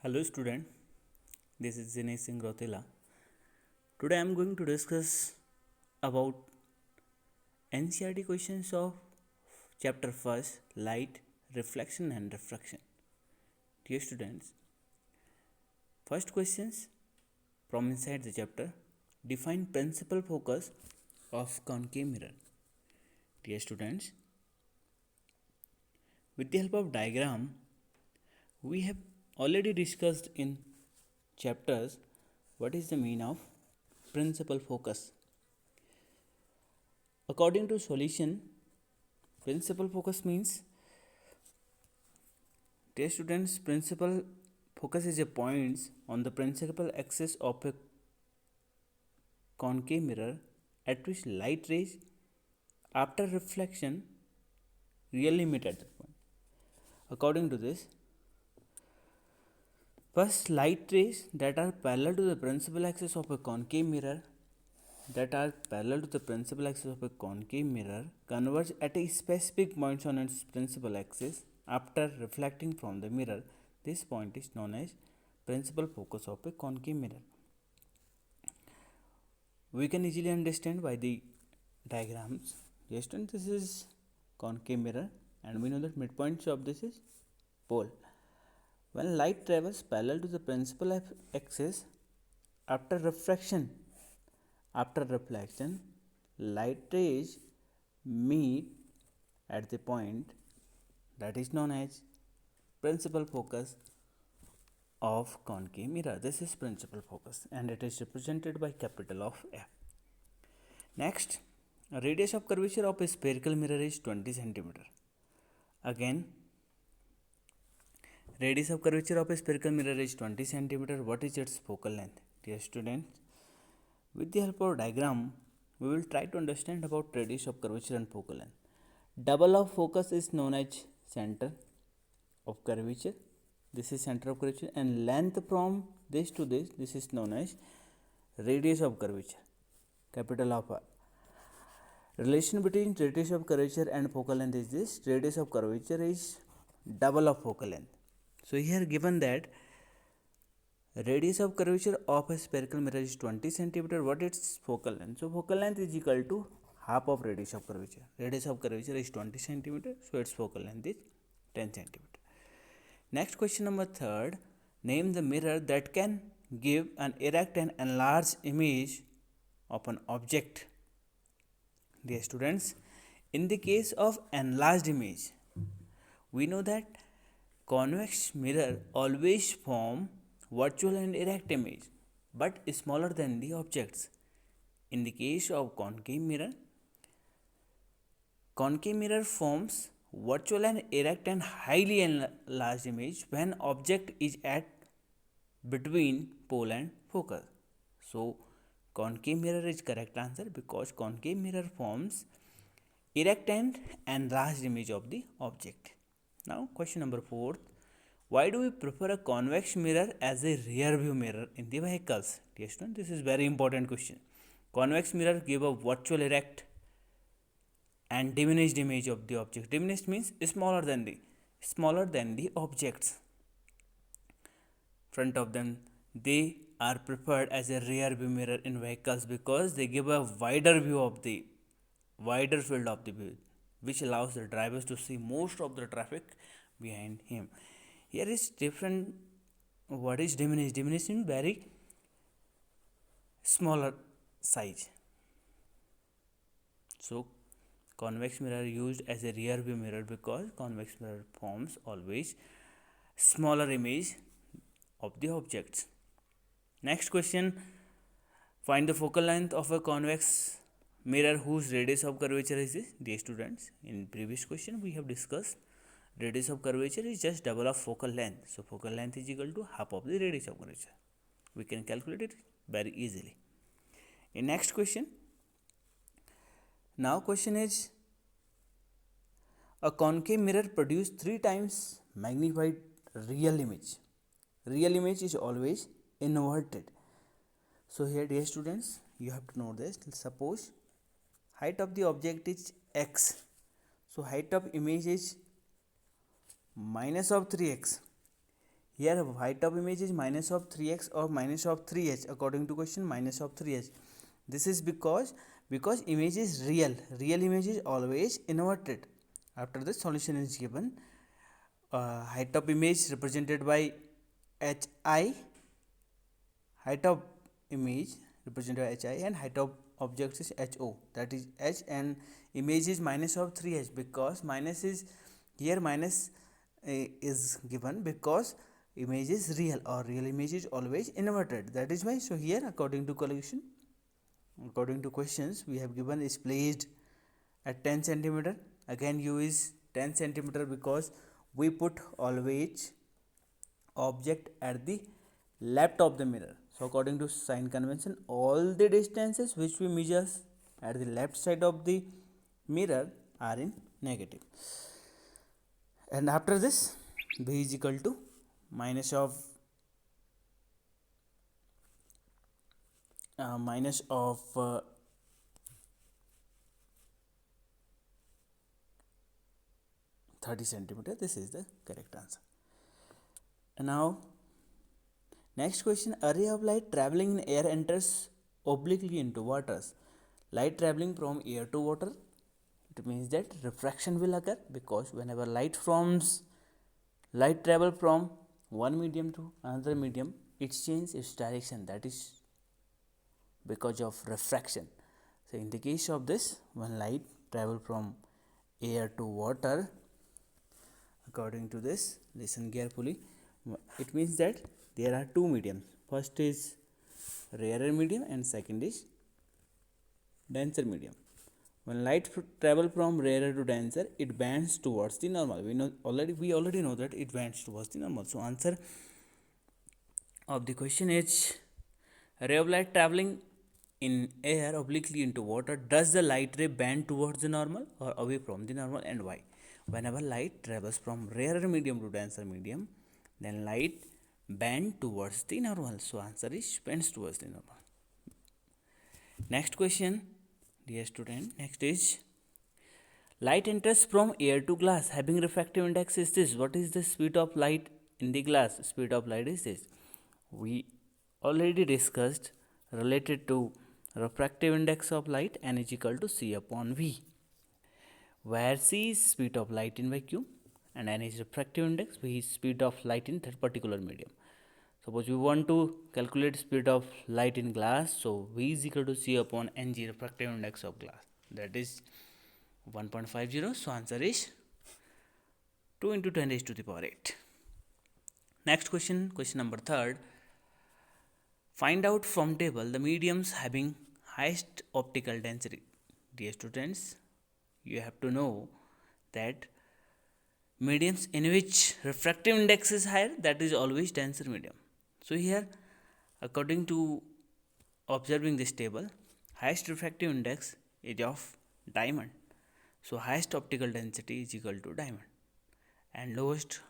Hello student, this is Dinesh Singh Rotela. Today I am going to discuss about NCERT questions of chapter 1st, light, reflection and refraction. Dear students, first questions from inside the chapter, define principal focus of concave mirror. Dear students, with the help of diagram, we have already discussed in chapters what is the meaning of principal focus. According to solution, principal focus means, dear students, principal focus is a point on the principal axis of a concave mirror at which light rays after reflection really meet at that point. According to this, first light rays that are parallel to the principal axis of a concave mirror converge at a specific point on its principal axis after reflecting from the mirror. This point is known as principal focus of a concave mirror. We can easily understand by the diagrams. Yes, this is concave mirror and we know that midpoints of this is pole. When light travels parallel to the principal axis after reflection, light rays meet at the point that is known as principal focus of concave mirror. This is principal focus and it is represented by capital of F. Next, radius of curvature of a spherical mirror is 20 centimeter. Again, radius of curvature of a spherical mirror is 20 centimeter. What is its focal length? Dear students, with the help of diagram, we will try to understand about radius of curvature and focal length. Double of focus is known as center of curvature. This is center of curvature, and length from this to this is known as radius of curvature, capital of R. Relation between radius of curvature and focal length is this: radius of curvature is double of focal length. So here given that radius of curvature of a spherical mirror is 20 centimeter. What is its focal length? So focal length is equal to half of radius of curvature. Radius of curvature is 20 centimeter, so its focal length is 10 centimeter. Next question number 3rd, name the mirror that can give an erect and enlarged image of an object. Dear students, in the case of enlarged image, we know that convex mirror always form virtual and erect image but smaller than the objects. In the case of concave mirror forms virtual and erect and highly enlarged image when object is at between pole and focus. So concave mirror is correct answer because concave mirror forms erect and enlarged image of the object. Now question number 4, why do we prefer a convex mirror as a rear view mirror in the vehicles? Dear student, this is very important question. Convex mirror give a virtual erect and diminished image of the object. Diminished means smaller than the objects front of them. They are preferred as a rear view mirror in vehicles because they give a wider field of the view, which allows the drivers to see most of the traffic behind him. Here is different. What is diminished? Diminished means very smaller size. So convex mirror used as a rear view mirror because convex mirror forms always smaller image of the objects. Next question, find the focal length of a convex mirror whose radius of curvature is this. Dear students, in previous question we have discussed radius of curvature is just double of focal length. So focal length is equal to half of the radius of curvature. We can calculate it very easily. In next question, now question is, a concave mirror produces 3 times magnified real image. Real image is always inverted. So here, dear students, you have to know this. Suppose height of the object is x. So height of image is minus of 3x. Here height of image is minus of 3x or minus of 3h. According to question, minus of 3h. This is because image is real. Real image is always inverted. After the solution is given, height of image represented by hi, height of image represented by hi, and height of object is ho, that is h, and image is minus of 3h, because minus is here, minus is given because image is real, or real image is always inverted, that is why. So here according to questions, we have given is placed at 10 centimeter. Again u is 10 centimeter because we put always object at the left of the mirror. So according to sign convention, all the distances which we measure at the left side of the mirror are in negative. And after this, b is equal to minus of 30 centimeter. This is the correct answer. And now next question, array of light traveling in air enters obliquely into waters. Light traveling from air to water, it means that refraction will occur, because whenever light travel from one medium to another medium, it changes its direction, that is because of refraction. So in the case of this, when light travel from air to water, according to this, listen carefully, it means that there are two mediums. First is rarer medium and second is denser medium. When light travel from rarer to denser, it bends towards the normal. We already know that it bends towards the normal. So answer of the question is, ray of light traveling in air obliquely into water, does the light ray bend towards the normal or away from the normal, and why? Whenever light travels from rarer medium to denser medium, then light bend towards the normal. So answer is bends towards the normal. Next question, dear student, next is, light enters from air to glass having refractive index is this. What is the speed of light in the glass? Speed of light is this. We already discussed related to refractive index of light, n is equal to c upon v, where c is speed of light in vacuum and n is refractive index, v is speed of light in that particular medium. Suppose we want to calculate speed of light in glass, so v is equal to c upon ng, refractive index of glass, that is 1.50. So answer is 2 into 10 raised to the power 8. Next question, question number 3rd. Find out from table the mediums having highest optical density. Dear students, you have to know that mediums in which refractive index is higher, that is always denser medium. So here, according to observing this table, highest refractive index is of diamond. So highest optical density is equal to diamond, and lowest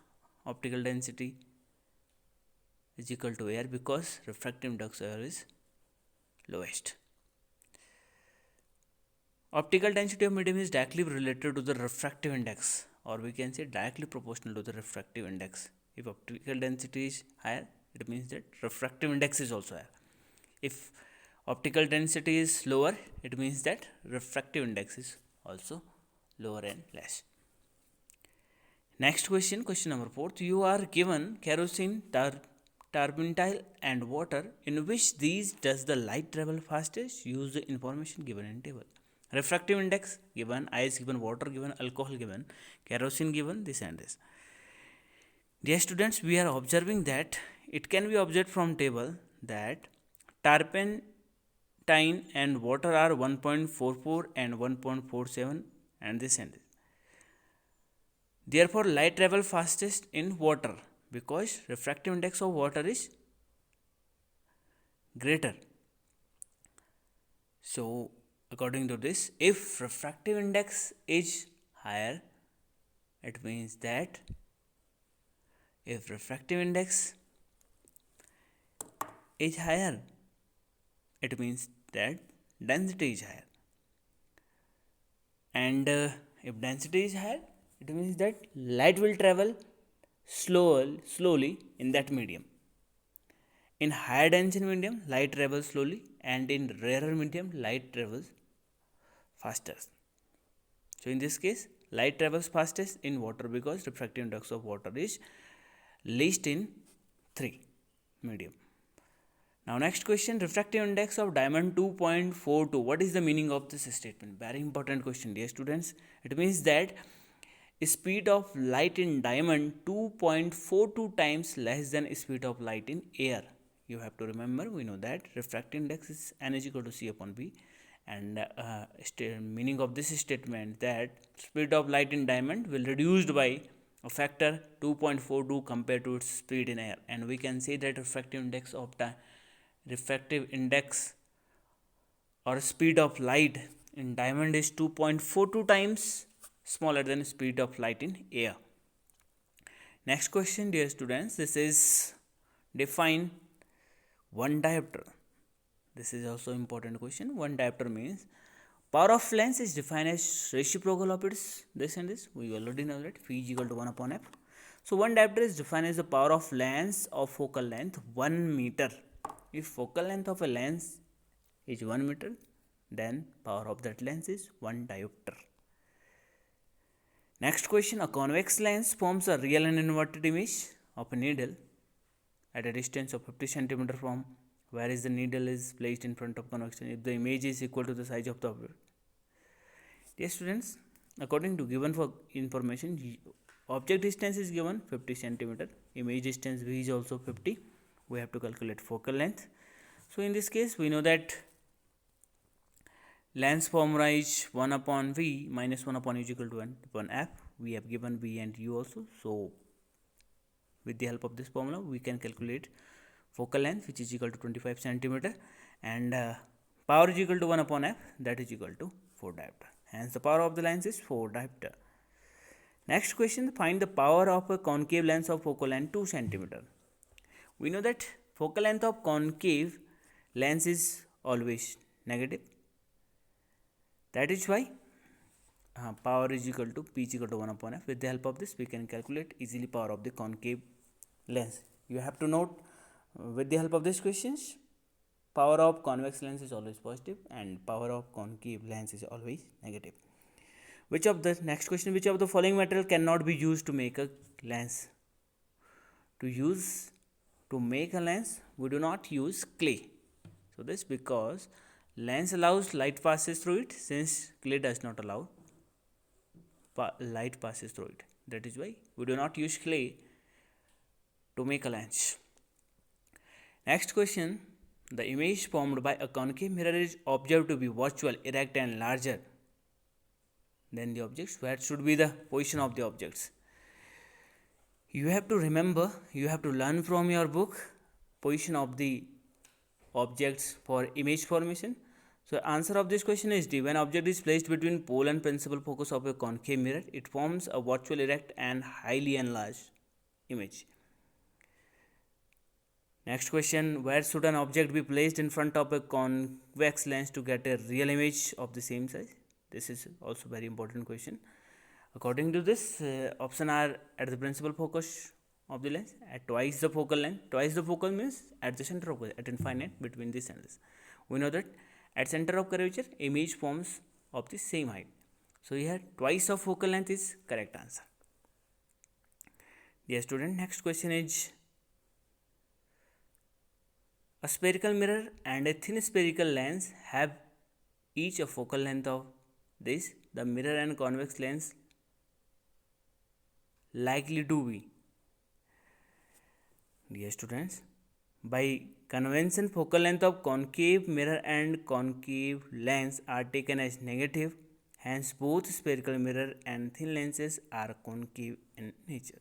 optical density is equal to air, because refractive index of air is lowest. Optical density of medium is directly related to the refractive index, or we can say directly proportional to the refractive index. If optical density is higher, it means that refractive index is also higher. If optical density is lower, it means that refractive index is also lower and less. Next question, question number 4. You are given kerosene, turpentine and water. In which these does the light travel fastest? Use the information given in table. Refractive index given, ice given, water given, alcohol given, kerosene given, this and this. Dear students, we are observing that it can be observed from table that turpentine and water are 1.44 and 1.47 and this and this. Therefore, light travel fastest in water, because refractive index of water is greater. So according to this, if refractive index is higher, it means that if refractive index is higher, it means that density is higher, and if density is higher, it means that light will travel slowly in that medium. In higher density medium, light travels slowly, and in rarer medium, light travels faster. So in this case, light travels fastest in water because refractive index of water is least in 3 medium. Now next question, refractive index of diamond 2.42. What is the meaning of this statement? Very important question, dear students. It means that speed of light in diamond 2.42 times less than speed of light in air. You have to remember, we know that refractive index is n is equal to c upon b, and meaning of this statement that speed of light in diamond will reduced by a factor 2.42 compared to its speed in air, and we can say that refractive index or speed of light in diamond is 2.42 times smaller than speed of light in air. Next question, dear students, this is define one diopter. This is also important question. One diopter means power of lens is defined as reciprocal of its this and this. We already know that phi is equal to 1 upon f. So one diopter is defined as the power of lens of focal length 1 meter. If focal length of a lens is 1 meter, then power of that lens is 1 diopter. Next question, a convex lens forms a real and inverted image of a needle at a distance of 50 centimeter from whereas the needle is placed in front of convex lens if the image is equal to the size of the object. Dear students, according to given for information, object distance is given 50 centimeter, image distance v is also 50. We have to calculate focal length. So in this case, we know that lens formula is 1 upon v minus 1 upon u is equal to 1 upon f. We have given v and u also. So with the help of this formula, we can calculate focal length, which is equal to 25 centimeter, and power is equal to 1 upon f, that is equal to 4 diopter. Hence the power of the lens is 4 diopter. Next question, find the power of a concave lens of focal length 2 centimeter. We know that focal length of concave lens is always negative. That is why power is equal to p is equal to 1 upon f. With the help of this, we can calculate easily power of the concave lens. You have to note with the help of these questions, power of convex lens is always positive and power of concave lens is always negative. Which of the next question, which of the following material cannot be used to make a lens? To make a lens, we do not use clay. So this because lens allows light passes through it, since clay does not allow light passes through it. That is why we do not use clay to make a lens. Next question, the image formed by a concave mirror is observed to be virtual, erect and larger than the objects. Where should be the position of the objects? You have to remember, you have to learn from your book position of the objects for image formation. So answer of this question is D. When object is placed between pole and principal focus of a concave mirror, it forms a virtual, erect and highly enlarged image. Next question, where should an object be placed in front of a convex lens to get a real image of the same size? This is also very important question. According to this, option are at the principal focus of the lens, at twice the focal length. Twice the focal means at the center of at infinite between this and this. We know that at center of curvature, image forms of the same height. So here twice of focal length is correct answer. Dear student, next question is, a spherical mirror and a thin spherical lens have each a focal length of this. The mirror and convex lens likely to be. Dear students, by convention, focal length of concave mirror and concave lens are taken as negative. Hence, both spherical mirror and thin lenses are concave in nature.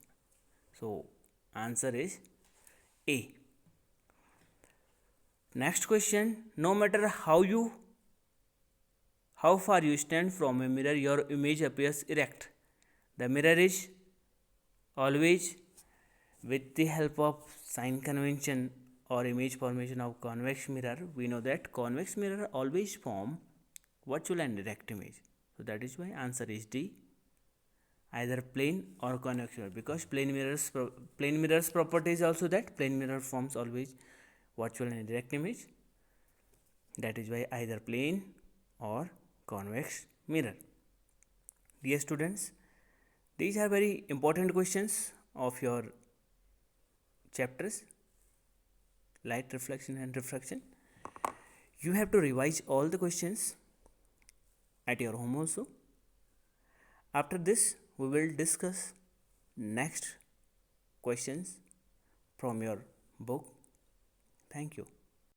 So, answer is A. Next question, no matter how far you stand from a mirror, your image appears erect. The mirror is always, with the help of sign convention or image formation of convex mirror, we know that convex mirror always form virtual and erect image. So that is why answer is D. either plane or convex mirror, because plane mirrors property is also that plane mirror forms always virtual and direct image. That is why either plane or convex mirror. Dear students, these are very important questions of your chapters light reflection and refraction. You have to revise all the questions at your home also. After this, we will discuss next questions from your book. Thank you.